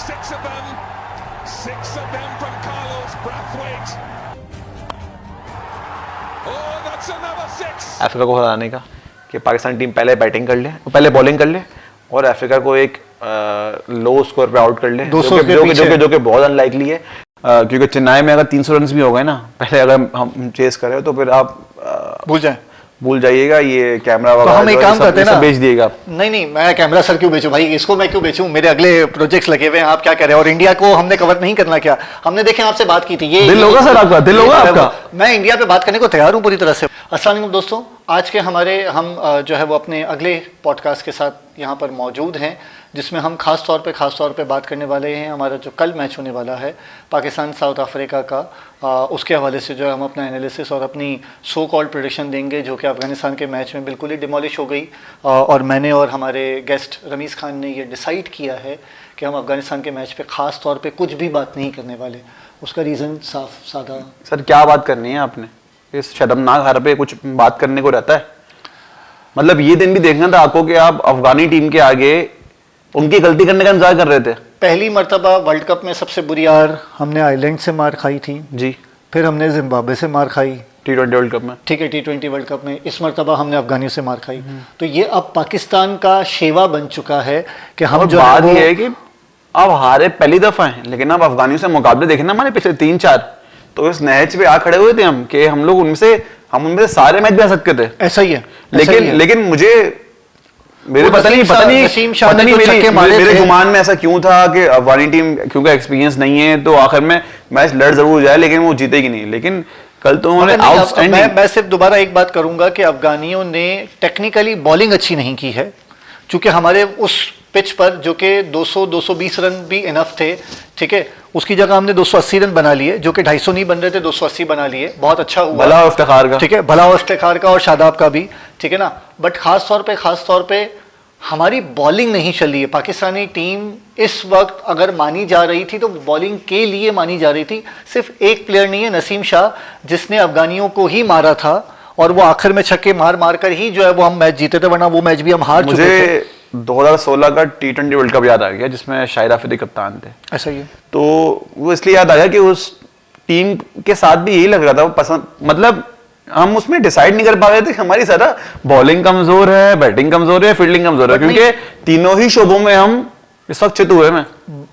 Six of them from Carlos Brathwaite. Oh, that's another six. Africa को हराने का कि पाकिस्तान टीम पहले बैटिंग कर ले, पहले बॉलिंग कर ले और अफ्रीका को एक लो स्कोर पे आउट कर ले, जो कि बहुत अनलाइकली है, क्योंकि चेन्नई में अगर 300 रन भी हो गए ना पहले, अगर हम चेस करें तो फिर आप भूल जाइएगा ये कैमरा वगैरह। तो हम एक काम करते हैं ना, बेच दिएगा आप। नहीं मैं कैमरा सर क्यों बेचूं भाई, इसको मैं क्यों बेचूं, मेरे अगले प्रोजेक्ट्स लगे हुए हैं, आप क्या कह रहे हैं। और इंडिया को हमने कवर नहीं करना क्या, हमने देखें आपसे बात की थी, ये दिल होगा सर आपका, दिल होगा आपका। मैं इंडिया पे बात करने को तैयार हूं पूरी तरह से। अस्सलाम वालेकुम दोस्तों, आज के हम जो है वो अपने अगले पॉडकास्ट के साथ यहाँ पर मौजूद हैं, जिसमें हम खास तौर पे बात करने वाले हैं हमारा जो कल मैच होने वाला है पाकिस्तान साउथ अफ्रीका का, उसके हवाले से जो है हम अपना एनालिसिस और अपनी सो कॉल्ड प्रेडिक्शन देंगे, जो कि अफगानिस्तान के मैच में बिल्कुल ही डिमोलिश हो गई। और मैंने और हमारे गेस्ट रमीज़ खान ने ये डिसाइड किया है कि हम अफगानिस्तान के मैच पे ख़ास तौर पे कुछ भी बात नहीं करने वाले। उसका रीज़न साफ सादा। सर क्या बात करनी है आपने, इस शर्मनाक हार पे कुछ बात करने को रहता है? मतलब ये दिन भी देखना था आपको कि आप अफगानी टीम के आगे उनकी गलती करने का इंतजार कर रहे थे। पहली मर्तबा वर्ल्ड कप में सबसे बुरी हार हमने आयरलैंड से मार खाई थी जी, फिर हमने जिम्बाब्वे से मार खाई T20 वर्ल्ड कप में, ठीक है T20 वर्ल्ड कप में, इस मर्तबा हमने अफगानियों से मार खाई। तो ये अब पाकिस्तान का शेवा बन चुका है कि हम जो बात ये है कि अब हारे पहली दफा हैं, लेकिन अब अफगानियों से मुकाबले देखे ना हमारे पिछले 3-4, तो इस नहज पे आ खड़े हुए थे हम कि हम लोग उनसे सारे मैच भी आ सकते थे। ऐसा ही है, लेकिन मुझे मेरे पता नहीं मेरे गुमान में ऐसा क्यों था कि अफगानी टीम क्योंकि एक्सपीरियंस नहीं है तो आखिर में मैच लड़ जरूर जाए लेकिन वो जीतेगी नहीं। लेकिन कल तो उन्होंने आउटस्टैंडिंग। मैं सिर्फ दोबारा एक बात करूंगा कि अफगानियों ने टेक्निकली बॉलिंग अच्छी नहीं की है, क्योंकि हमारे उस पिच पर जो कि 200-220 रन भी इनफ थे, ठीक है, उसकी जगह हमने 280 रन बना लिए, जो कि 250 नहीं बन रहे थे, 280 बना लिए, बहुत अच्छा हुआ। भला इफ्तिखार का, ठीक है, भला इफ्तिखार का और शादाब का भी, ठीक है ना। बट खास तौर पे हमारी बॉलिंग नहीं चल रही है। पाकिस्तानी टीम इस वक्त अगर मानी जा रही थी तो बॉलिंग के लिए मानी जा रही थी। सिर्फ एक प्लेयर नहीं है, नसीम शाह, जिसने अफगानियों को ही मारा था और वो आखिर में छक्के मार कर ही जो है वो हम मैच जीते थे, वरना वो मैच भी हम हार चुके थे। 2016 का T20 वर्ल्ड कप याद आ गया जिसमें शाहिद आफरीदी कप्तान थे। ऐसा ही है, तो वो इसलिए याद आ गया कि उस टीम के साथ भी यही लग रहा था, वो पसंद, मतलब हम उसमें डिसाइड नहीं कर पा रहे थे कि हमारी सारा बॉलिंग कमजोर है, बैटिंग कमजोर है, फील्डिंग कमजोर है, क्योंकि तीनों ही शोबों में हम इस वक्त चित हुए हैं।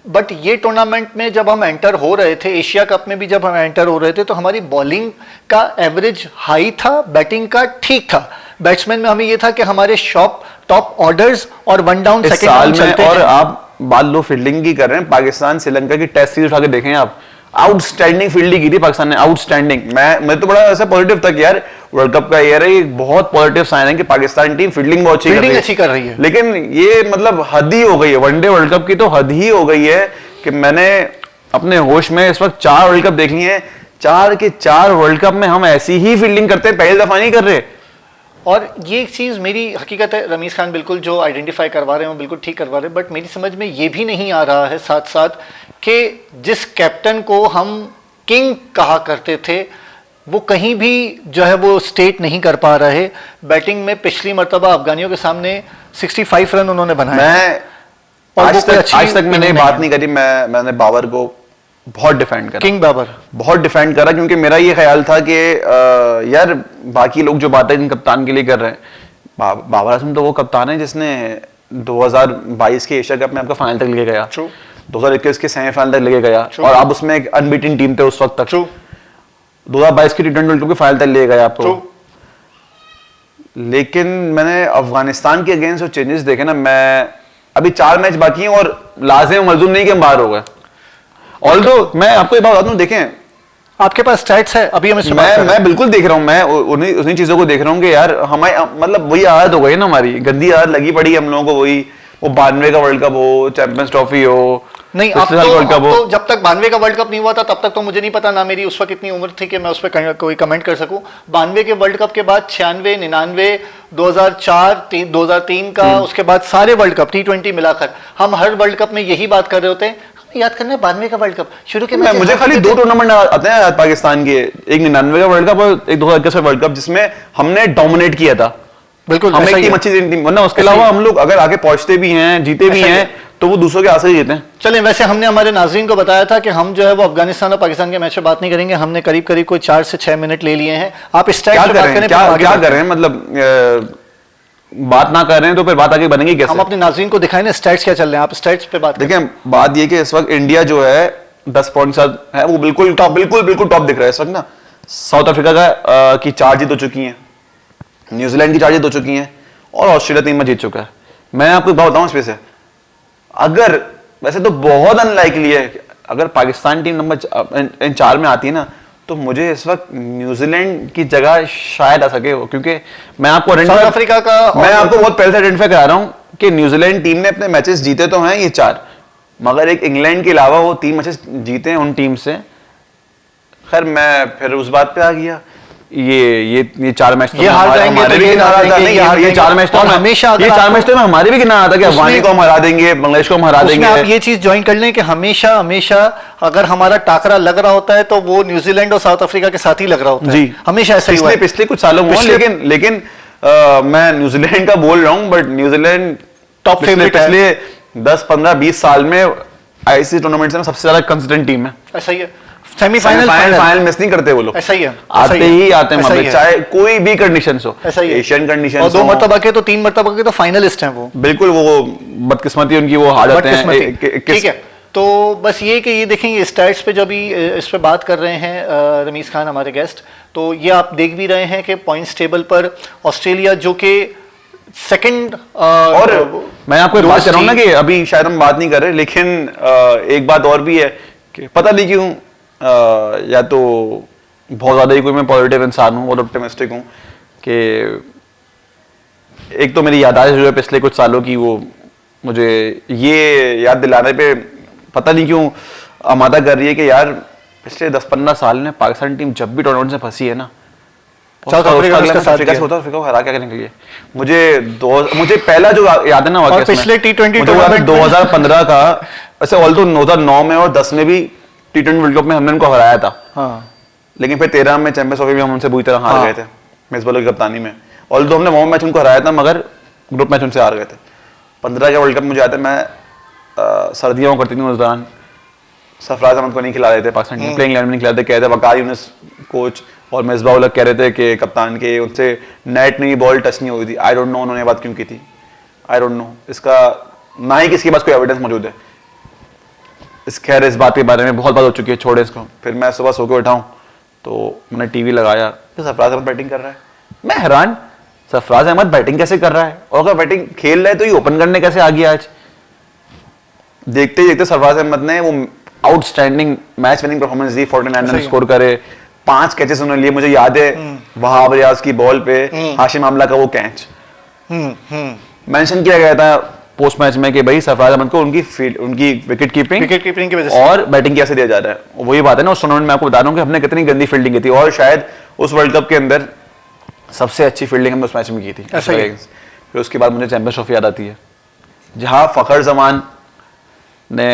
बट ये टूर्नामेंट में जब हम एंटर हो रहे थे, एशिया कप में भी जब हम एंटर हो रहे थे, तो हमारी बॉलिंग का एवरेज हाई था, बैटिंग का ठीक था। बैट्समैन में हमें ये था कि हमारे टॉप ऑर्डर्स और वन डाउन सेकंड डाउन चलते थे। और आप बात लो फील्डिंग की कर रहे हैं, पाकिस्तान श्रीलंका की टेस्ट सीरीज उठा के देखें आप, आउटस्टैंडिंग फील्डिंग की थी पाकिस्तान ने, आउटस्टैंडिंग। मैं तो बड़ा ऐसा पॉजिटिव था कि यार वर्ल्ड कप का ईयर है, एक बहुत पॉजिटिव साइन है कि पाकिस्तान टीम फील्डिंग बहुत अच्छी कर रही है। लेकिन ये मतलब हद ही हो गई है, वनडे वर्ल्ड कप की तो हद ही हो गई है कि मैंने अपने होश में इस वक्त 4 वर्ल्ड कप देख लिए हैं, 4 के 4 वर्ल्ड कप में हम ऐसी ही फील्डिंग करते हैं, पहली दफा नहीं कर रहे। और ये एक चीज़ मेरी हकीकत है, रमीज़ खान बिल्कुल जो आइडेंटिफाई करवा रहे हैं वो बिल्कुल ठीक करवा रहे हैं, बट मेरी समझ में ये भी नहीं आ रहा है साथ साथ कि जिस कैप्टन को हम किंग कहा करते थे वो कहीं भी जो है वो स्टेट नहीं कर पा रहे। बैटिंग में पिछली मर्तबा अफगानियों के सामने 65 रन उन्होंने बनाए। आज तक मैंने बात नहीं करी, मैंने बाबर को बहुत डिफेंड करा, किंग बाबर बहुत डिफेंड करा, क्योंकि मेरा ये ख्याल था कि यार बाकी लोग जो बातें कप्तान के लिए कर रहे हैं, बाबर आजम तो वो कप्तान है जिसने 2022 के एशिया कप में आपका फाइनल तक लेके गया, 2021 के सेमीफाइनल तक लेके गया, और आप उसमें एक अनबीटन टीम थे उस वक्त तक। 2022 के T20 वर्ल्ड कप के फाइनल तक ले गए आपको। लेकिन मैंने अफगानिस्तान के अगेंस्ट जो चेंजेस देखे ना, मैं अभी 4 मैच बाकी हैं और लाजिम मलजूम नहीं कि हम बाहर हो गए। ऑल्दो मैं आपको ये बात बता दूं, देखें आपके पास स्टैट्स है अभी, मैं बिल्कुल देख रहा हूं, मैं उन्हीं चीजों को देख रहा हूं कि यार हमारी मतलब वही आदत हो गई ना, हमारी गंदी आदत लगी पड़ी है हम लोगों को, वही वो 92 का वर्ल्ड कप हो, चैंपियंस ट्रॉफी हो, नहीं अब तो जब तक 92 का वर्ल्ड कप नहीं हुआ था तब तक तो मुझे नहीं पता, ना मेरी उस वक्त इतनी उम्र थी कि मैं उस पर कोई कमेंट कर सकूं। 92 के वर्ल्ड कप के बाद 96, 99, 2004, 2003 का, उसके बाद सारे वर्ल्ड कप T20 मिलाकर हम हर वर्ल्ड कप में यही बात कर रहे होते हैं, याद करना है 92 का वर्ल्ड कप शुरू के में मुझे खाली 2 टूर्नामेंट आते हैं पाकिस्तान के, एक 99 का वर्ल्ड कप और एक 2021 का वर्ल्ड कप, जिसमें हमने डोमिनेट किया था। बिल्कुल हमें टीम अच्छी टीम, वरना उसके अलावा हम लोग अगर आगे पहुंचते भी हैं, जीते भी हैं, तो वो दूसरों के आसरे जीते हैं। चलें, वैसे हमने हमारे नाज़रीन को बताया था कि हम जो है वो अफगानिस्तान और पाकिस्तान के मैच पे बात नहीं करेंगे। हमने करीब करीब कोई 4 से 6 मिनट ले लिए हैं। आप स्टैट्स पे बात करें, क्या करें, मतलब बात ना कर रहे हैं तो फिर बात आगे बनेगी कैसे? हम अपने नाज़रीन को दिखाएं ना स्टैट्स क्या चल रहे हैं, आप स्टैट्स पे बात करें। देखिए, बात ये कि इस वक्त इंडिया जो है 10 पॉइंट साथ है, वो बिल्कुल टॉप दिख रहा है इस वक्त ना। साउथ अफ्रीका का की 4 जीत हो चुकी हैं, न्यूजीलैंड की 4 जीत हो चुकी हैं और ऑस्ट्रेलिया 3 मैच जीत चुका है। मैं आपको एक बात बताऊं इसमें से, अगर वैसे तो बहुत अनलाइकली है अगर पाकिस्तान टीम नंबर इन 4 में आती है ना, तो मुझे इस वक्त न्यूजीलैंड की जगह शायद आ सके, क्योंकि मैं आपको साउथ अफ्रीका का मैं आपको बहुत पहले से आइडेंटिफाई करा रहा हूं कि न्यूजीलैंड टीम ने अपने मैचेस जीते तो हैं ये 4, मगर एक इंग्लैंड के अलावा वो 3 मैचेस जीते हैं उन टीम से। खैर, मैं फिर उस बात पे आ गया, ये 4 मैच तो हमारे भी गिना रहा था। नहीं, ये 4 मैच तो हमेशा, ये 4 मैच तो हमारे भी गिना रहा था कि अफगानी को हम हरा देंगे, बांग्लादेश को हम हरा देंगे। आप ये चीज ज्वाइन कर लें कि हमेशा हमेशा अगर हमारा टाकरा लग रहा होता है तो वो न्यूजीलैंड और साउथ अफ्रीका के साथ ही लग रहा होता है जी, हमेशा ऐसा ही हुआ है पिछले कुछ सालों में। लेकिन मैं न्यूजीलैंड का बोल रहा हूं, बट न्यूजीलैंड टॉप फेवरेट है। पिछले 10, 15, 20 साल में आईसीसी टूर्नामेंट में सबसे ज्यादा कंसिस्टेंट टीम है। ऐसा ही है, सेमीफाइनल फाइनल मिस नहीं करते वो लोग, ऐसा ही है, आते हैं चाहे कोई भी कंडीशंस हो, एशियन कंडीशंस और 2 मरतबा के तो 3 मरतबा के तो फाइनलिस्ट हैं वो। बिल्कुल, वो बदकिस्मती उनकी, वो हार जाते हैं। ठीक है, तो बस ये कि ये देखेंगे स्टैट्स पे, जब इस पे बात कर रहे हैं रमीज खान हमारे गेस्ट, तो ये आप देख भी रहे हैं कि पॉइंट्स टेबल पर ऑस्ट्रेलिया जो कि सेकंड, और मैं आपको बात कर रहा हूं ना कि अभी शायद हम बात नहीं कर रहे, लेकिन एक बात और भी है कि पता नहीं क्यों या तो बहुत ज्यादा ही कोई मैं पॉजिटिव इंसान हूं और ऑप्टिमिस्टिक हूं कि एक तो मेरी याददाश्त जो है पिछले कुछ सालों की, वो मुझे ये याद दिलाने पे पता नहीं क्यों आमादा कर रही है कि यार पिछले 10-15 साल में पाकिस्तान टीम जब भी टूर्नामेंट से फंसी है ना, साउथ अफ्रीका को हरा क्या करने के लिए, मुझे पहला जो याद है ना वाकई, पिछले T20 2015 का, वैसे ऑल्दो 2009 में और 10 में भी T20 वर्ल्ड कप में हमने उनको हराया था। हाँ। लेकिन फिर 13 में चैंपियंस ट्रॉफी में हम उनसे बुरी तरह हार गए थे मेजबानों की कप्तानी में। ऑल्दो हमने वो मैच उनको हराया था, मगर ग्रुप मैच उनसे हार गए थे। 15 का वर्ल्ड कप मुझे आता है, मैं सर्दियों करती थी उस दौरान, सरफराज अहमद को नहीं खिला रहे थे पाकिस्तान टीम, प्लेइंग 11 में नहीं खिलाते, कह रहे थे वकार यूनिस कोच और मिसबाह उल हक कह रहे थे कि कप्तान के उनसे नेट नहीं, बॉल टच नहीं हुई थी। आई डोंट नो उन्होंने बात क्यों की थी, आई डोंट नो, इसका ना ही किसी के पास कोई एविडेंस मौजूद है। खैर, इस बात के बारे में बहुत बात हो चुकी है, छोड़े इसको। फिर मैं सुबह सो के उठाऊं तो मैंने टीवी लगाया, सरफराज अहमद बैटिंग कर रहा है। मैं हैरान, सरफराज अहमद बैटिंग कैसे कर रहा है, और अगर बैटिंग खेल रहा है तो ये ओपन करने कैसे आ गया आज। देखते ही देखते सरफराज अहमद ने वो आउटस्टैंडिंग मैच विनिंग परफॉर्मेंस दी, 49 रन स्कोर करे, 5 कैचेस उन्होंने लिए। मुझे याद है वहाब रियाज की बॉल पे हाशिम आमला का वो कैच मेंशन किया गया था पोस्ट मैच में कि भाई सरफराज अहमद को उनकी विकेट कीपिंग की वजह से और बैटिंग कैसे दिया जा रहा है। वही बात है ना, उस टूर्नामेंट में आपको बता रहा हूं कि हमने कितनी गंदी फील्डिंग की थी, और शायद उस वर्ल्ड कप के अंदर सबसे अच्छी फील्डिंग हमने उस मैच में की थी। फिर उसके बाद मुझे चैंपियंस ट्रॉफी याद आती है, जहां फखर जमान ने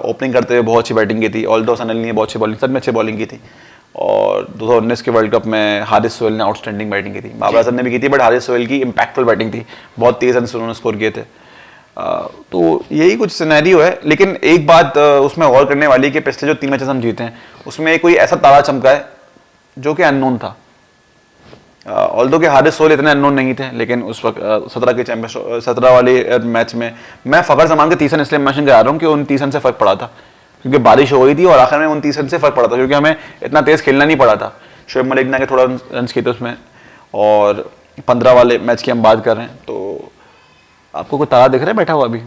ओपनिंग करते हुए बहुत अच्छी बैटिंग की थी, ऑल्दो सनल ने बहुत अच्छी बॉलिंग, सब में अच्छी बॉलिंग की थी। और 2019 के वर्ल्ड कप में हारिस सोहेल ने आउटस्टैंडिंग बैटिंग की थी, बाबर आजम ने भी की थी, बट हारिस सोहेल की इंपैक्टफुल बैटिंग थी, बहुत तेज रन उन्होंने स्कोर किए थे। तो यही कुछ सिनेरियो है। लेकिन एक बात उसमें गौर करने वाली कि पिछले जो 3 मैचेस हम जीते हैं उसमें कोई ऐसा तारा चमका है जो कि अननोन था। ऑल्दो के हारिस सोहेल इतने अननोन नहीं थे, लेकिन उस वक्त 17 वाले मैच में मैं फखर जमान के 30 रन इसलिए मेंशन करा रहा हूँ कि उन 30 रन से फर्क पड़ा था, क्योंकि बारिश हो गई थी और आखिर में 29 रन से फर्क पड़ा था, क्योंकि हमें इतना तेज खेलना नहीं पड़ा था। शोएब मलिक ने थोड़ा रन किए थे उसमें, और 15 वाले मैच की हम बात कर रहे हैं। तो आपको कोई तारा दिख रहा है बैठा हुआ अभी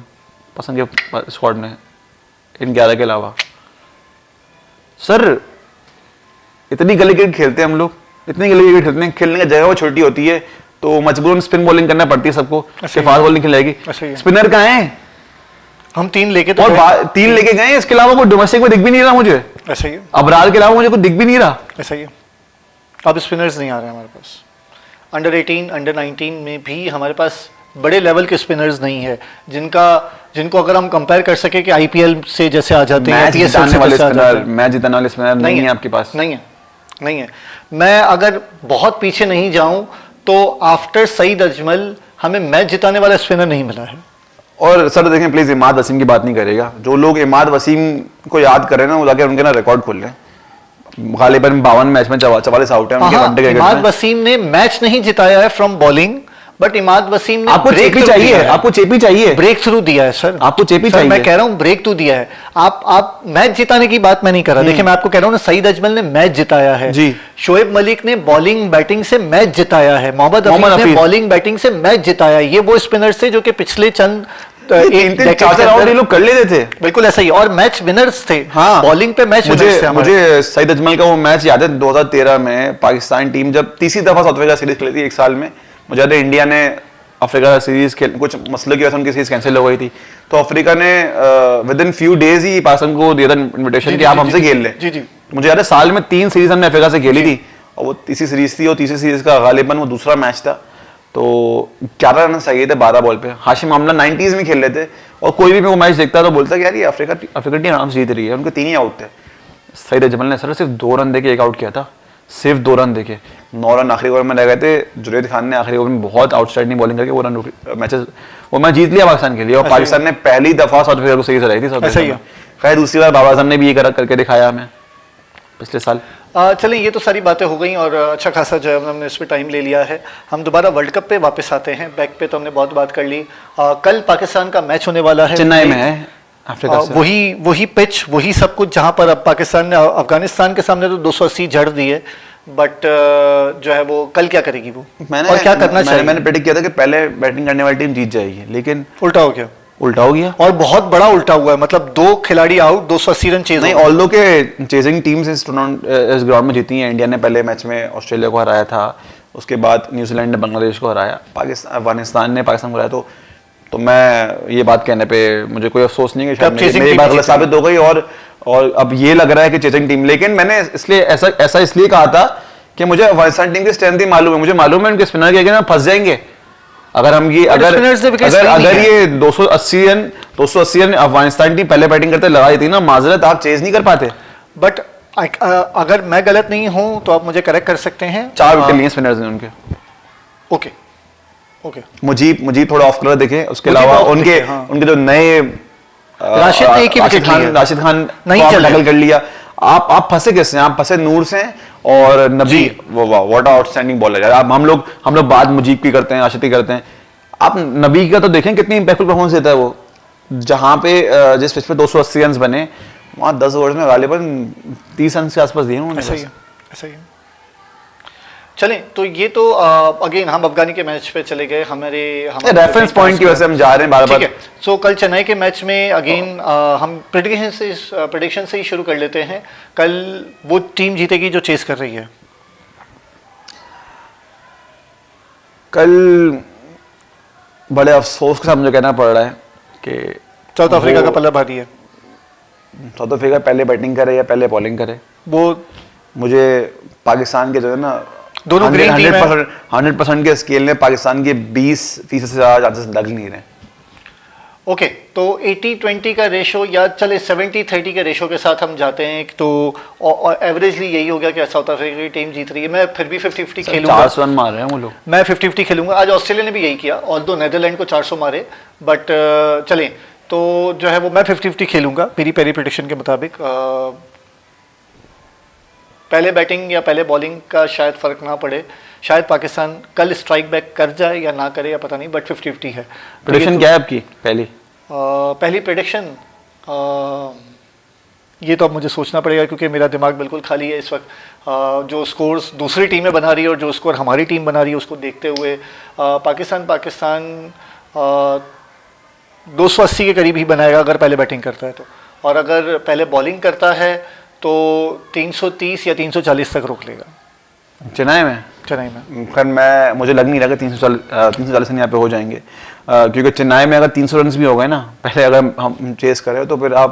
पसंद के स्क्वाड में इन 11 के अलावा? सर, इतनी गली क्रिकेट खेलते हैं हम लोग, इतनी गली क्रिकेट खेलते हैं, खेलने की जगह वो छोटी होती है, तो मजबूरन स्पिन बॉलिंग करना पड़ती है सबको, फास्ट बॉलिंग खिलाएगी। स्पिनर कहाँ है? हम 3 लेके तो और 3 लेके गए, इसके अलावा कोई डोमेस्टिक में दिख भी नहीं रहा मुझे। ऐसा ही है, अबरार के अलावा मुझे कुछ दिख भी नहीं रहा। ऐसा ही है, अब स्पिनर्स नहीं आ रहे हमारे पास। अंडर 18 अंडर 19 में भी हमारे पास बड़े लेवल के स्पिनर्स नहीं है जिनको अगर हम कंपेयर कर सके कि आईपीएल से जैसे आ जाते हैं, मैच जिताने वाले स्पिनर नहीं है आपके पास। नहीं है। मैं अगर बहुत पीछे नहीं जाऊं तो आफ्टर सईद अजमल हमें मैच जिताने वाला स्पिनर नहीं मिला है। और सर देखें प्लीज इमाद वसीम की बात नहीं करेगा। जो लोग इमाद वसीम को याद कर रहे हैं ना, वो जाके उनके ना रिकॉर्ड खोल लें। गालिबन 52 मैच में 44 आउट है उनके वनडे क्रिकेट में। इमाद वसीम ने मैच नहीं जिताया है from bowling, but Imad Wasim ने आपको चेपी चाहिए, आपको चेपी चाहिए, ब्रेक थ्रू दिया है सर, आपको चेपी चाहिए। मैं कह रहा हूं ब्रेक थ्रू दिया है। आप मैच जिताने की बात मैं नहीं कर रहा। देखिए मैं आपको कह रहा हूं ना, सईद अजमल ने मैच जिताया है जी, शोएब मलिक ने बॉलिंग बैटिंग से मैच जिताया है, मोहम्मद हफीज ने बॉलिंग बैटिंग से मैच जिताया है। ये वो स्पिनर्स थे जो कि पिछले चंद चार लोग कर लेते थे। बिल्कुल ऐसा ही, और मैच विनर्स थे। हाँ, बॉलिंग पे मैच विनर्स थे। मुझे सईद अजमल का वो मैच याद है 2013 में पाकिस्तान टीम जब तीसरी दफा साउथ अफ्रीका सीरीज खेली थी एक साल में। मुझे याद है इंडिया ने अफ्रीका सीरीज खेल, कुछ मसले की वजह से उनकी सीरीज कैंसिल हो गई थी, तो अफ्रीका ने विद इन फ्यू डेज ही पाकिस्तान को दिया था इन्विटेशन कि आप हमसे खेल लें। मुझे याद है साल में 3 सीरीज हमने अफ्रीका से खेली थी, और वो तीसरी सीरीज थी, और तीसरी सीरीज का गालिबन वो दूसरा मैच था। तो 11 रन चाहिए थे 12 बॉल पे। हाशिम आमला 90s में खेल रहे थे, और कोई भी वो मैच देखता तो बोलता कि यार ये अफ्रीका टीम आराम से जीत रही है। उनके 3 ही आउट थे। सईद अजमल ने सर सिर्फ 2 रन देके 1 आउट किया था, सिर्फ 2 रन देके। 9 रन आखिरी ओवर में लग गए थे। जुनैद खान ने आखिरी ओवर में बहुत आउटस्टैंडिंग बॉलिंग करके वो मैच जीत लिया पाकिस्तान के लिए, और पाकिस्तान ने पहली दफा साउथ अफ्रीका को सही से हराई थी। खैर दूसरी बार बाबर आजम ने भी ये करके दिखाया हमें पिछले साल। चलिए ये तो सारी बातें हो गई, और अच्छा खासा जो है हमने इस पर टाइम ले लिया है। हम दोबारा वर्ल्ड कप पे वापस आते हैं। बैक पे तो हमने बहुत बात कर ली। कल पाकिस्तान का मैच होने वाला है, चेन्नई में है अफ्रीका से। वही पिच, वही सब कुछ, जहां पर अब पाकिस्तान ने अफगानिस्तान के सामने तो 280 जड़ दी है, बट जो है वो कल क्या करेगी वो, और क्या करना चाहिए। मैंने प्रेडिक्ट किया था कि पहले बैटिंग करने वाली टीम जीत जाएगी, लेकिन उल्टा हो गया। उल्टा हो गया, और बहुत बड़ा उल्टा हुआ है। मतलब 2 खिलाड़ी आउट, 280 रन चेज नहीं। ऑल्दो के चेजिंग टीम्स इस ग्राउंड में जीती हैं। इंडिया ने पहले मैच में ऑस्ट्रेलिया को हराया था, उसके बाद न्यूजीलैंड ने बांग्लादेश को हराया, अफगानिस्तान ने पाकिस्तान को हराया। तो मैं ये बात कहने पे मुझे कोई अफसोस नहीं है कि मेरी बात गलत साबित हो गई, और अब ये लग रहा है कि चेजिंग टीम। लेकिन मैंने ऐसा इसलिए कहा था कि मुझे अफगानिस्तान टीम की स्ट्रेंथ ही मालूम है। मुझे मालूम है उनके स्पिनर के फंस जाएंगे। अगर ये 280 रन अफगानिस्तान टीम पहले बैटिंग करते लगा देती ना, माजरत आप चेज नहीं कर पाते। बट अगर मैं गलत नहीं हूं तो आप मुझे करेक्ट कर सकते हैं। 4 विकेट लिए स्पिनर्स ने उनके। ओके मुझे थोड़ा ऑफ कलर देखे। उसके अलावा उनके जो नए राशिद खान नहीं टैकल कर लिया। आप फंसे किससे? आप फंसे नूर से और नबी। व्हाट आउटस्टैंडिंग बॉलर यार। हम लोग बात मुजीब की करते हैं, राशिद की करते हैं। आप नबी का तो देखें कितनी इंपैक्टफुल परफॉर्मेंस देता है वो। जहां पे जिस पिच पे 280 रन बने, वहां 10 ओवर में गालिबन 30 रन के आसपास दिए उन्होंने। ऐसा ही है। चलें, तो ये तो अगेन हम अफगानी के मैच पे चले गए। हमारे रेफरेंस पॉइंट की वजह से हम जा रहे हैं बार-बार। ठीक है। सो कल चेन्नई के मैच में अगेन हम प्रेडिक्शन से ही शुरू कर लेते हैं। कल वो टीम जीतेगी जो चेस कर रही है। कल बड़े अफसोस के साथ मुझे कहना पड़ रहा है कि साउथ अफ्रीका का पल्ला भारी है। साउथ अफ्रीका पहले बैटिंग करे या पहले बॉलिंग करे, वो मुझे पाकिस्तान के जो है ना दोनों 100% के स्केल में पाकिस्तान के 20% से ज़्यादा चांसेस लग नहीं रहे। ओके, तो 80-20 का रेशो या चले 70-30 के रेशो के साथ हम जाते हैं, तो एवरेजली यही हो गया कि साउथ अफ्रीका की टीम जीत रही है। मैं फिर भी 50-50 खेलूंगा। 400 रन मार रहे हैं वो लोग। मैं 50-50 खेलूंगा। आज ऑस्ट्रेलिया ने भी यही किया, ऑल्दो नीदरलैंड को 400 मारे, बट चलें तो जो है वो मैं 50-50 खेलूंगा मेरी पहली प्रेडिक्शन के मुताबिक। पहले बैटिंग या पहले बॉलिंग का शायद फ़र्क ना पड़े। शायद पाकिस्तान कल स्ट्राइक बैक कर जाए या ना करे या पता नहीं, बट 50-50 है। प्रेडिक्शन क्या है आपकी पहली प्रेडिक्शन? ये तो अब मुझे सोचना पड़ेगा क्योंकि मेरा दिमाग बिल्कुल खाली है इस वक्त। जो स्कोर्स दूसरी टीमें बना रही है और जो स्कोर हमारी टीम बना रही है उसको देखते हुए पाकिस्तान 280 के करीब ही बनाएगा अगर पहले बैटिंग करता है तो, और अगर पहले बॉलिंग करता है तो 330 या 340 तक रोक लेगा। चेन्नई में खैर मुझे लग नहीं रहा कि 340 रन यहाँ पे हो जाएंगे, क्योंकि चेन्नई में अगर 300 रन भी हो गए ना पहले, अगर हम चेस करें तो फिर आप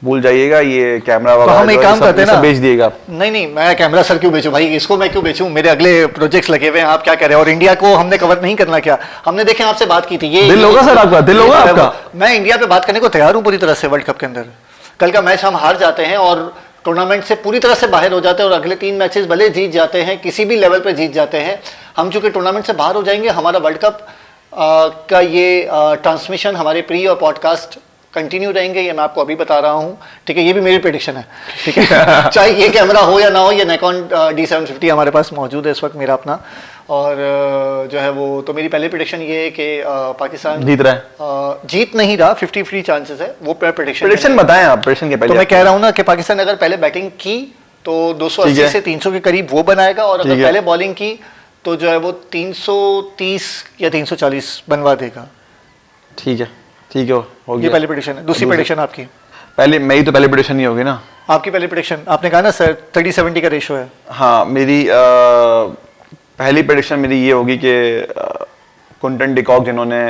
भूल जाइएगा ये कैमरा तो हम एक काम करते हैं ना, बेच दिएगा। नहीं मैं कैमरा सर क्यों बेचूं भाई, इसको मैं क्यों बेचूं, मेरे अगले प्रोजेक्ट्स लगे हुए हैं। आप क्या कह रहे हैं? और इंडिया को हमने कवर नहीं करना क्या? हमने देखें आपसे बात की थी, ये दिल होगा सर आपका, दिल होगा आपका। मैं इंडिया पे बात करने को तैयार हूं पूरी तरह से। वर्ल्ड कप के अंदर कल का मैच हम हार जाते हैं और टूर्नामेंट से पूरी तरह से बाहर हो जाते हैं, और अगले 3 मैचेस भले जीत जाते हैं, किसी भी लेवल पे जीत जाते हैं, हम चूंकि टूर्नामेंट से बाहर हो जाएंगे, हमारा वर्ल्ड कप का ये ट्रांसमिशन हमारे प्री और पॉडकास्ट कंटिन्यू रहेंगे, ये मैं आपको अभी बता रहा हूँ, ठीक है। ये भी मेरी प्रेडिक्शन है, ठीक है। चाहे ये कैमरा हो या ना हो, ये Nikon D750 हमारे पास मौजूद है इस वक्त मेरा अपना, और जो है वो तो मेरी पहली प्रेडिक्शन ये है कि पाकिस्तान जीत रहा है। जीत नहीं रहा, 50-50 चांसेस है, वो प्रेडिक्शन बताएं आप, प्रेडिक्शन के पहले। तो मैं कह रहा हूँ ना कि पाकिस्तान अगर पहले बैटिंग की तो 280 से 300 के करीब वो बनाएगा, और अगर पहले बॉलिंग की तो जो है वो 330 या 340 बनवा देगा। ठीक है, ठीक है, हो गया। ये पहली प्रेडिक्शन है। दूसरी प्रेडिक्शन आपकी? पहले मेरी तो पहली प्रेडिक्शन ही होगी ना। आपकी पहली प्रेडिक्शन आपने कहा ना सर 30-70 का रेशो है। हाँ, मेरी पहली प्रेडिक्शन मेरी ये होगी कि क्विंटन डिकॉक जिन्होंने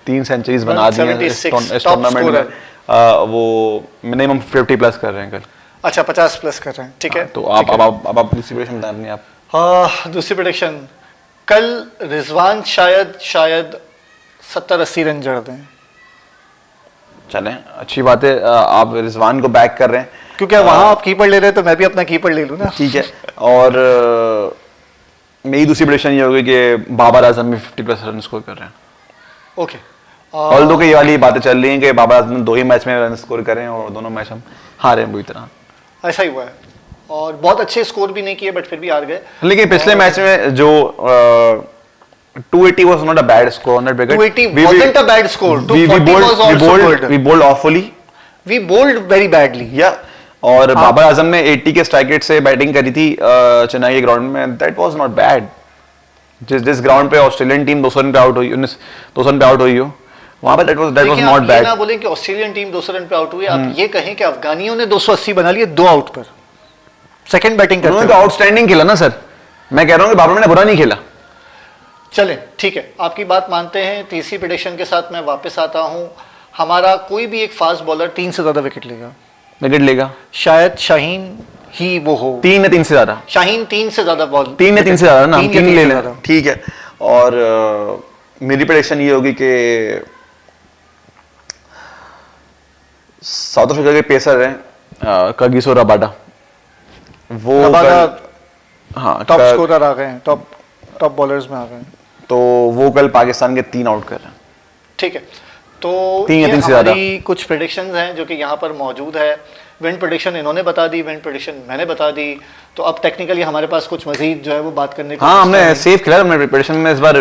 3 सेंचुरीज बना दी हैं इस टूर्नामेंट में, वो मिनिमम 50 प्लस कर रहे हैं कल। अच्छा, 50 प्लस कर रहे हैं, ठीक है। तो आप दूसरी प्रेडिक्शन बता रहे हैं आप। दूसरी प्रेडिक्शन, कल रिजवान शायद 70-80 रन जड़ दें। चलें, अच्छी बात है, आप रिजवान को बैक कर रहे हैं, क्योंकि वहां आप कीपर ले रहे हैं तो मैं भी अपना कीपर ले लूं ना। ठीक है। और मेरी दूसरी प्रेडिक्शन ये होगी कि बाबर आजम भी 50 प्लस रन स्कोर कर रहे हैं। ओके। ऑल्दो ये वाली बातें चल रही हैं कि बाबर आजम 2 ही मैच में रन स्कोर करें और दोनों मैच हम हारे हैं बुरी तरह। ऐसा ही हुआ है, और बहुत अच्छे स्कोर भी नहीं किए बट फिर भी हार गए। लेकिन पिछले मैच में जो 280 was not a bad score on that wicket. 280 wasn't a bad score. 240 was also good. We bowled awfully. We bowled very badly. Yeah. और बाबर आजम ने 80 के स्ट्राइक रेट से बैटिंग करी थी चेन्नई के ग्राउंड में, दैट वाज नॉट बैड। जिस ground पे ऑस्ट्रेलियन टीम 200 रन पे आउट हुई, 200 रन पे आउट हुई हो, वहां पे दैट वाज नॉट बैड। ना बोलें कि ऑस्ट्रेलियन टीम 200 रन पे आउट हुई, आप ये कहें कि अफगानियों ने 280 बना लिए 2 आउट पर, सेकंड बैटिंग करते उन्होंने तो आउटस्टैंडिंग खेला ना सर। मैं कह रहा हूं कि बाबर ने बुरा नहीं खेला। चलें, ठीक है, आपकी बात मानते हैं। तीसरी प्रेडिक्शन के साथ मैं वापस आता हूं। हमारा कोई भी एक फास्ट बॉलर 3 से ज्यादा विकेट लेगा। शायद शाहीन ही वो हो। 3 या 3 से ज्यादा। शाहीन 3 से ज्यादा बॉल। 3 या 3 से ज्यादा ना, 3 ले लें, ठीक है। और मेरी प्रेडिक्शन ये होगी कि साउथ अफ्रीका के पेसर हैं कागिसो रबाडा, वो हाँ टॉप स्कोरर आ गए हैं, टॉप बॉलर्स में आ गए हैं, तो वो कल पाकिस्तान के 3 आउट कर रहे हैं। ठीक है, तो 3 या 3 से ज्यादा। कुछ प्रेडिक्शंस हैं जो कि यहाँ पर मौजूद है। विन प्रेडिक्शन इन्होंने बता दी, विन प्रेडिक्शन मैंने बता दी, तो अब टेक्निकली हमारे पास कुछ मजीद जो है वो बात करने को। हाँ, हमने सेफ खेला, हमने प्रेडिक्शन में इस बार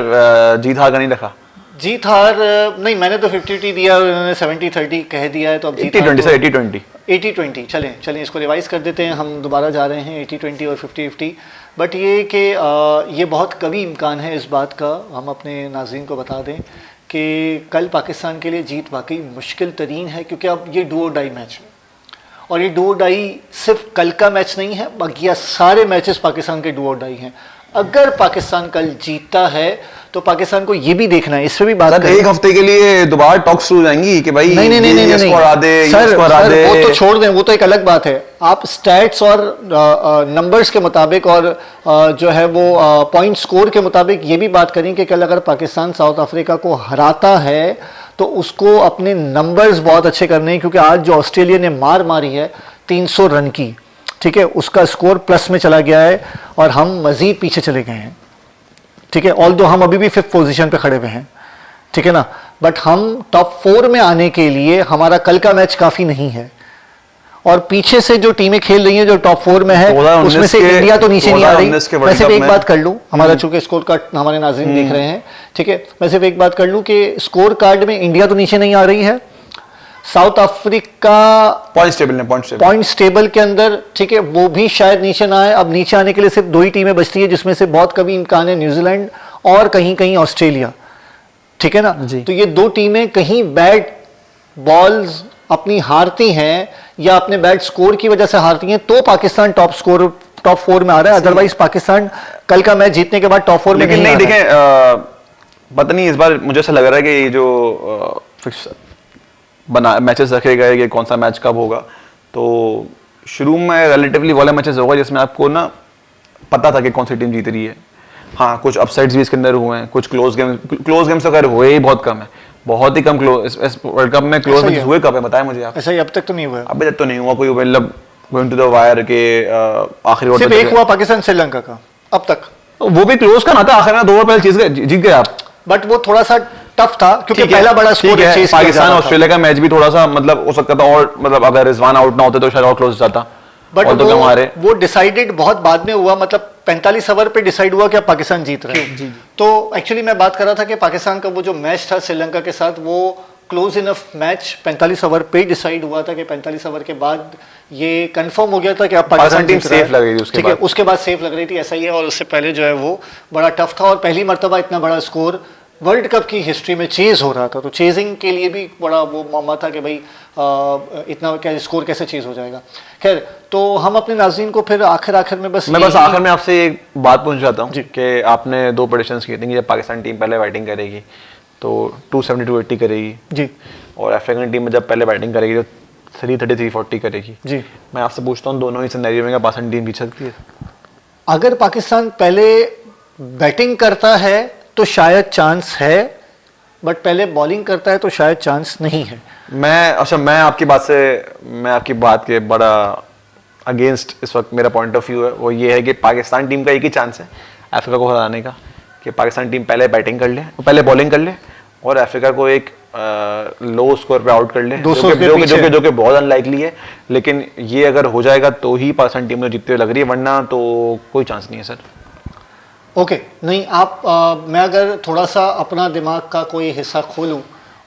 जीत हार का नहीं रखा। जीत हार नहीं, मैंने तो 50-50 दिया, उन्होंने 70-30 कह दिया है, तो अब 80-20 सर, 80-20 चलें इसको रिवाइज कर देते हैं। हम दोबारा जा रहे हैं 80-20 और 50-50। बट ये कि ये बहुत कभी इम्कान है इस बात का, हम अपने नाज़रीन को बता दें कि कल पाकिस्तान के लिए जीत वाकई मुश्किल तरीन है, क्योंकि अब ये डू और डाई मैच है, और ये डू और डाई सिर्फ कल का मैच नहीं है, बाकी सारे मैचेस पाकिस्तान के डू और डाई हैं। अगर पाकिस्तान कल जीतता है तो पाकिस्तान को ये भी देखना है, इस पे भी बात करें। एक हफ्ते के लिए दोबारा टॉक शुरू हो जाएंगी कि भाई नहीं, सर, वो तो छोड़ दें, वो तो एक अलग बात है। आप स्टैट्स और नंबर्स के मुताबिक और जो है वो पॉइंट स्कोर के मुताबिक ये भी बात करें कि कल अगर पाकिस्तान साउथ अफ्रीका को हराता है तो उसको अपने नंबर्स बहुत अच्छे करने हैं, क्योंकि आज जो ऑस्ट्रेलिया ने मार मारी है 300 रन की, ठीक है, उसका स्कोर प्लस में चला गया है और हम मजीद पीछे चले गए हैं, ठीक है। ऑल्दो हम अभी भी 5th पोजीशन पे खड़े हुए हैं, ठीक है ना, बट हम टॉप 4 में आने के लिए हमारा कल का मैच काफी नहीं है, और पीछे से जो टीमें खेल रही हैं जो टॉप 4 में है उसमें से इंडिया तो नीचे नहीं आ रही। मैं सिर्फ एक बात कर लूं, हमारा चूंकि स्कोर कार्ड हमारे नाज़रीन देख रहे हैं, ठीक है, मैं सिर्फ एक बात कर लूं कि स्कोर कार्ड में इंडिया तो नीचे नहीं आ रही है, साउथ अफ्रीका पॉइंट टेबल के अंदर, ठीक है, वो भी शायद नीचे ना आए। अब नीचे आने के लिए सिर्फ 2 ही टीमें बचती है, जिसमें से बहुत कभी इम्कान है न्यूजीलैंड और कहीं कहीं ऑस्ट्रेलिया, ठीक है ना। तो ये 2 टीमें कहीं बैट बॉल्स अपनी हारती हैं या अपने बैट स्कोर की वजह से हारती हैं, तो पाकिस्तान टॉप 4 में आ रहा है। अदरवाइज पाकिस्तान कल का मैच जीतने के बाद टॉप 4 में नहीं देखें, पता नहीं इस बार मुझे ऐसा लग रहा है कि ये जो मैचेस रखे गए कि कौन सा मैच कब होगा, तो शुरू में रिलेटिवली वाले मैचेस होगा जिसमें आपको ना पता था कि कौन सी टीम जीत रही है। हाँ, कुछ अपसेट्स भी इसके अंदर हुए हैं, कुछ क्लोज गेम्स तो खैर हुए ही बहुत कम है, बहुत ही कम क्लोज। इस वर्ल्ड कप में क्लोज मैचेस हुए कब है बताएं मुझे आप? ऐसा ही अब तक तो नहीं हुआ। अभी तक तो नहीं हुआ कोई, मतलब गोइंग टू द वायर के आखिरी ओवर सिर्फ एक हुआ पाकिस्तान श्रीलंका का, अब तक वो भी क्लोज का ना था, आखिर में 2 ओवर पहले जीत गए आप। बट वो थोड़ा सा टफ था क्योंकि ठीक है, पहला बड़ा स्कोर ठीक है, चेस किया जा पाकिस्तान रहा था। ऑस्ट्रेलिया का मैच भी थोड़ा सा मतलब हो सकता था, और मतलब अगर रिजवान आउट ना होते तो शायद और क्लोज जाता, बट और तो क्या हमारे वो डिसाइडेड बहुत बाद में हुआ, मतलब 45 ओवर पे डिसाइड हुआ कि अब पाकिस्तान जीत रहा है। तो एक्चुअली मैं बात कर रहा था कि पाकिस्तान का वो जो मैच था श्रीलंका के साथ, वो क्लोज इनफ मैच 45 ओवर पे डिसाइड हुआ था कि 45 ओवर के बाद ये कंफर्म हो गया था कि अब पाकिस्तान टीम जीत रहा है। सेफ लग रही थी उसके ठीक है, बाद। उसके बाद सेफ लग रही थी, ऐसा ही है। और उससे पहले जो है वो बड़ा टफ था, और पहली मर्तबा इतना बड़ा स्कोर वर्ल्ड कप की हिस्ट्री में चेज हो रहा था, तो चेजिंग के लिए भी बड़ा वो मामला था कि भाई इतना क्या स्कोर कैसे चेज हो जाएगा। खैर, तो हम अपने नाज़रीन को फिर आखिर में बस मैं बस आखिर में आपसे एक बात पूछना चाहता हूँ जी। कि आपने 2 प्रेडिक्शंस किए थे कि जब पाकिस्तान टीम पहले बैटिंग करेगी तो 270 280 करेगी जी और अफ्रीकन टीम में जब पहले बैटिंग करेगी तो 330 340 करेगी। जी। मैं आपसे पूछता हूँ दोनों ही सिनेरियो में क्या पाकिस्तान टीम जीत सकती है? अगर पाकिस्तान पहले बैटिंग करता है तो शायद चांस है, बट पहले बॉलिंग करता है तो शायद चांस नहीं है। मैं आपकी बात के बड़ा अगेंस्ट इस वक्त मेरा पॉइंट ऑफ व्यू है, वो ये है कि पाकिस्तान टीम का एक ही चांस है अफ्रीका को हराने का, कि पाकिस्तान टीम पहले बैटिंग कर ले, पहले बॉलिंग कर ले और अफ्रीका को एक लो स्कोर पे आउट कर ले, 200 जो कि बहुत अनलाइकली है, लेकिन ये अगर हो जाएगा तो ही पाकिस्तान टीम में जीतते हुए लग रही है, वरना तो कोई चांस नहीं है सर। ओके, नहीं आप मैं अगर थोड़ा सा अपना दिमाग का कोई हिस्सा खोलूं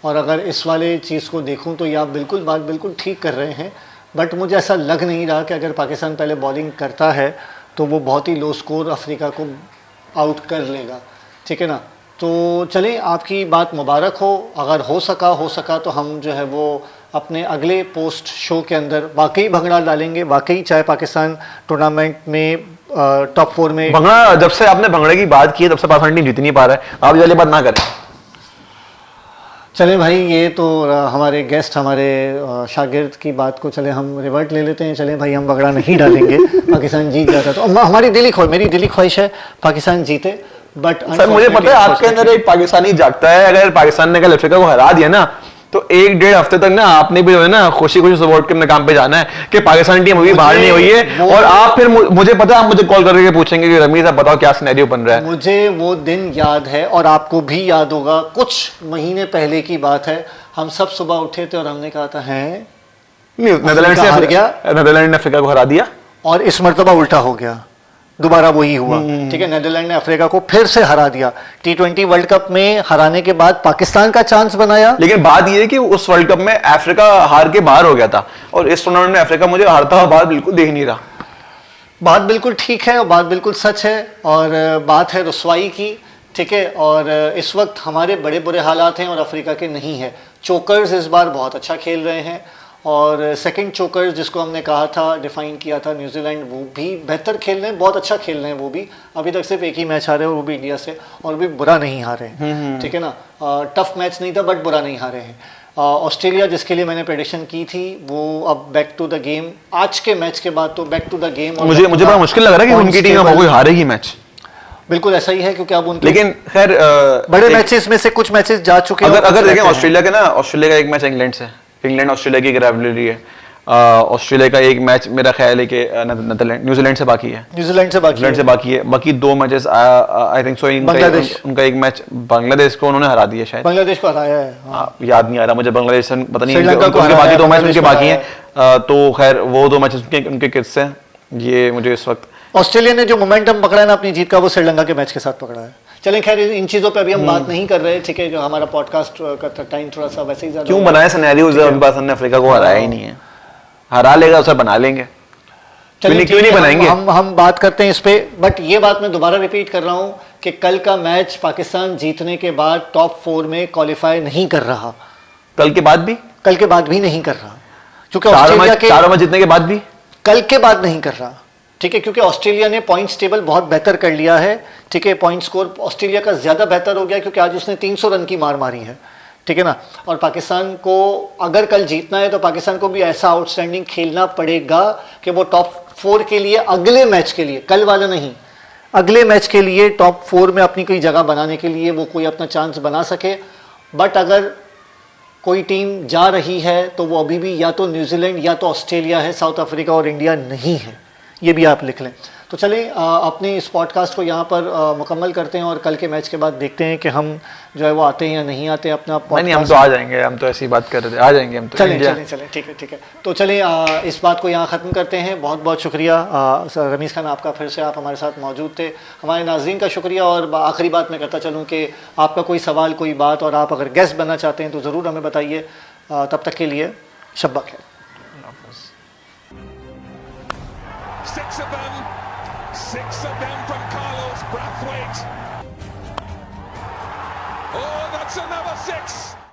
और अगर इस वाले चीज़ को देखूं तो ये आप बात बिल्कुल ठीक कर रहे हैं, बट मुझे ऐसा लग नहीं रहा कि अगर पाकिस्तान पहले बॉलिंग करता है तो वो बहुत ही लो स्कोर अफ्रीका को आउट कर लेगा। ठीक है ना, तो चलें, आपकी बात मुबारक हो, अगर हो सका तो हम जो है वो अपने अगले पोस्ट शो के अंदर वाकई भंगड़ा डालेंगे, वाकई चाहे पाकिस्तान टूर्नामेंट में टॉप 4 में। भंगड़ा, जब से आपने भंगड़े की बात की है तब से पाकिस्तान टीम जीत नहीं पा रहा है, आप ये वाली बात ना करें। चलें भाई, ये तो हमारे गेस्ट, हमारे शागिर्द की बात को चले हम रिवर्ट ले लेते हैं। चलें भाई, हम भंगड़ा नहीं डालेंगे, पाकिस्तान जीत जाता तो हमारी मेरी दिली ख्वाहिश है पाकिस्तान जीते, बट सर मुझे पता है आपके अंदर एक पाकिस्तानी जागता है, अगर पाकिस्तान ने कल अफ्रीका को हरा दिया ना तो 1-1.5 हफ्ते तक ना आपने भी जो है ना खुशी सपोर्ट के अपने काम पे जाना है कि पाकिस्तान टीम अभी बाहर नहीं हुई है, और आप फिर मुझे पता है आप मुझे कॉल करके पूछेंगे कि रमीज आप बताओ क्या सिनेरियो बन रहा है। मुझे वो दिन याद है और आपको भी याद होगा, कुछ महीने पहले की बात है, हम सब सुबह उठे थे और हमने कहा था हैं नेदरलैंड ने अफ्रीका को हरा दिया, और इस मर्तबा उल्टा हो गया, दोबारा वही हुआ। ठीक है, नेदरलैंड ने अफ्रीका को फिर से हरा दिया। T20 वर्ल्ड कप में हराने के बाद पाकिस्तान का चांस बनाया, लेकिन बात यह है कि उस वर्ल्ड कप में अफ्रीका हार के बाहर हो गया था, और इस टूर्नामेंट में अफ्रीका मुझे हारता हुआ बाहर बिल्कुल देख नहीं रहा। बात बिल्कुल ठीक है और बात बिल्कुल सच है, और बात है रुसवाई की। ठीक है, और इस वक्त हमारे बड़े बुरे हालात हैं और अफ्रीका के नहीं है। चोकर्स इस बार बहुत अच्छा खेल रहे हैं, और सेकंड चोकर्स जिसको हमने कहा था, डिफाइन किया था न्यूजीलैंड, वो भी बेहतर खेल रहे हैं, बहुत अच्छा खेल रहे हैं वो भी। अभी तक सिर्फ एक ही मैच हारे हैं, वो भी इंडिया से, और भी बुरा नहीं हारे हैं। ठीक है ना, टफ मैच नहीं था बट बुरा नहीं हारे हैं। ऑस्ट्रेलिया जिसके लिए मैंने प्रेडिक्शन की थी वो अब बैक टू द गेम, आज के मैच के बाद तो बैक टू द गेम। मुझे बड़ा मुश्किल लग रहा है कि उनकी टीम अब हारेगी मैच। बिल्कुल ऐसा ही है, क्योंकि अब उनके लेकिन खैर बड़े मैचेस में से कुछ मैचेस जा चुके हैं। अगर देखें ऑस्ट्रेलिया के ना, ऑस्ट्रेलिया का एक मैच इंग्लैंड से, इंग्लैंड ऑस्ट्रेलिया की एक राइवलरी है। ऑस्ट्रेलिया का एक मैच मेरा ख्याल है कि न्यूजीलैंड से बाकी है, बाकी 2 मैचेस आई थिंक सो। उनका एक मैच बांग्लादेश को उन्होंने हरा दिया, शायद बांग्लादेश को हराया है। याद नहीं आ रहा मुझे, बांग्लादेश पता नहीं, बाकी 2 मैच उनके बाकी हैं। तो खैर वो 2 मैचेस उनके किस्से हैं। ये मुझे इस वक्त ऑस्ट्रेलिया ने जो मोमेंटम पकड़ा है ना अपनी जीत का, वो श्रीलंका के मैच के साथ पकड़ा है। चलें, खैर इन चीज़ों पे अभी हम बात नहीं कर रहे। ठीक है, जो हमारा पॉडकास्ट का टाइम थोड़ा सा वैसे ही ज़्यादा क्यों बनाया सिनेरियोज, अभी पाकिस्तान ने अफ्रीका को हराया ही नहीं है, हरा लेगा उसे बना लेंगे, क्यों नहीं बनाएंगे। हम बात करते हैं इस पे, बट ये बात मैं दोबारा रिपीट कर रहा हूँ कि कल का मैच पाकिस्तान जीतने के बाद टॉप 4 में क्वालिफाई नहीं कर रहा। कल के बाद भी नहीं कर रहा, क्योंकि ऑस्ट्रेलिया के 4 मैच जीतने के बाद भी कल के बाद नहीं कर रहा। ठीक है, क्योंकि ऑस्ट्रेलिया ने पॉइंट्स टेबल बहुत बेहतर कर लिया है। ठीक है, पॉइंट स्कोर ऑस्ट्रेलिया का ज़्यादा बेहतर हो गया, क्योंकि आज उसने 300 रन की मार मारी है। ठीक है ना, और पाकिस्तान को अगर कल जीतना है तो पाकिस्तान को भी ऐसा आउटस्टैंडिंग खेलना पड़ेगा कि वो टॉप 4 के लिए, अगले मैच के लिए, कल वाला नहीं, अगले मैच के लिए टॉप 4 में अपनी कोई जगह बनाने के लिए वो कोई अपना चांस बना सके। बट अगर कोई टीम जा रही है तो वो अभी भी या तो न्यूजीलैंड या तो ऑस्ट्रेलिया है, साउथ अफ्रीका और इंडिया नहीं है, ये भी आप लिख लें। तो चलें अपने इस पॉडकास्ट को यहाँ पर मुकम्मल करते हैं और कल के मैच के बाद देखते हैं कि हम जो है वो आते हैं या नहीं आते अपना नहीं, हम तो आ जाएंगे, हम तो ऐसी बात कर रहे थे, आ जाएंगे हम तो। चलें ठीक है। तो चलें इस बात को यहाँ ख़त्म करते हैं। बहुत बहुत शुक्रिया रमीज़ खान आपका, फिर से आप हमारे साथ मौजूद थे। हमारे नाज़रीन का शुक्रिया। और आखिरी बात मैं करता चलूँ कि आपका कोई सवाल, कोई बात, और आप अगर गेस्ट बनना चाहते हैं तो ज़रूर हमें बताइए। तब तक के लिए शब्बा खैर। Six of them from Carlos Brathwaite. Oh, that's another six.